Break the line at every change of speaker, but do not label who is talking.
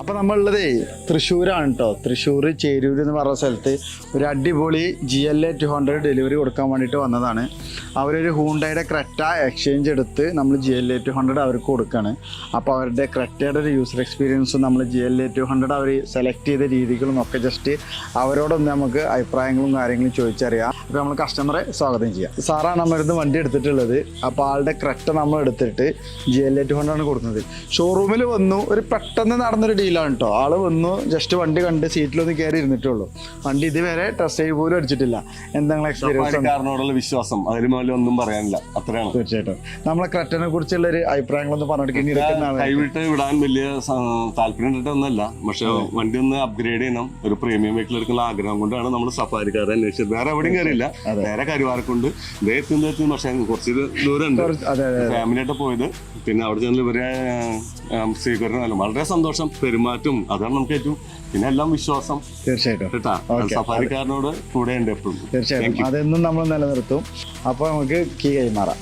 അപ്പോൾ നമ്മളുള്ളതേ തൃശ്ശൂരാണ് കേട്ടോ. തൃശ്ശൂർ ചേരൂർ എന്ന് പറഞ്ഞ സ്ഥലത്ത് ഒരു അടിപൊളി GLA 200 ഡെലിവറി കൊടുക്കാൻ വേണ്ടിയിട്ട് വന്നതാണ്. അവരൊരു ഹൂണ്ടായുടെ ക്രെറ്റ എക്സ്ചേഞ്ച് എടുത്ത് നമ്മൾ GLA 200 അവർക്ക് കൊടുക്കുകയാണ്. അപ്പോൾ അവരുടെ ക്രെറ്റയുടെ ഒരു യൂസർ എക്സ്പീരിയൻസും നമ്മൾ GLA 200 അവർ സെലക്ട് ചെയ്ത രീതികളും ഒക്കെ ജസ്റ്റ് അവരോടൊന്ന് നമുക്ക് അഭിപ്രായങ്ങളും കാര്യങ്ങളും ചോദിച്ചറിയാം. അപ്പോൾ നമ്മൾ കസ്റ്റമറെ സ്വാഗതം ചെയ്യാം. സാറാണ് നമ്മളിരുന്ന് വണ്ടി എടുത്തിട്ടുള്ളത്. അപ്പോൾ ആളുടെ ക്രെറ്റ നമ്മൾ എടുത്തിട്ട് GLA 200 ആണ് കൊടുക്കുന്നത്. ഷോറൂമിൽ വന്നു, ഒരു പെട്ടെന്ന് നടന്നൊരു ഡീലാണ് കേട്ടോ. ആള് വന്നു, ജസ്റ്റ് വണ്ടി കണ്ട് സീറ്റിലൊന്ന് കയറി ഇരുന്നിട്ടുള്ളൂ. വണ്ടി ഇതുവരെ ടെസ്റ്റ് ഡ്രൈവ് പോലും അടിച്ചിട്ടില്ല. എന്തെങ്കിലും എക്സ്പീരിയൻസ്?
വിശ്വാസം അതിന് മേലെ ഒന്നും പറയാനില്ല. അത്രയാണ്.
തീർച്ചയായിട്ടും നമ്മളെ ക്രെറ്റനെ കുറിച്ചുള്ള ഒരു അഭിപ്രായങ്ങളൊന്നും പറഞ്ഞിട്ട്
കൈവിട്ട് വിടാൻ വലിയ താല്പര്യം ഉണ്ടൊന്നല്ല, പക്ഷെ വണ്ടി ഒന്ന് അപ്ഗ്രേഡ് ചെയ്യണം, ഒരു പ്രീമിയം വെഹിക്കിൾ എടുക്കുന്ന ആഗ്രഹം കൊണ്ടാണ് നമ്മൾ സഫാരിക്കാരെ അന്വേഷിച്ചത്. വേറെ എവിടെയും കയറിയില്ല, നേരെ കരുവാരക്കുണ്ട് എത്തും. പക്ഷെ കുറച്ച് ദൂരം ഉണ്ട്. ഫാമിലിയായിട്ട് പോയത്. പിന്നെ അവിടെ ചെന്ന് ഇവരെ സ്വീകരണം വളരെ സന്തോഷം, പെരുമാറ്റം, അതാണ് നമുക്ക് ഏറ്റവും. പിന്നെ എല്ലാം വിശ്വാസം.
തീർച്ചയായിട്ടും
സഫാരിക്കാരനോട് കൂടെ ഉണ്ട് എപ്പോഴും.
തീർച്ചയായിട്ടും അതെന്നും നമ്മൾ നിലനിർത്തും. അപ്പോൾ നമുക്ക് കീ കൈമാറാം.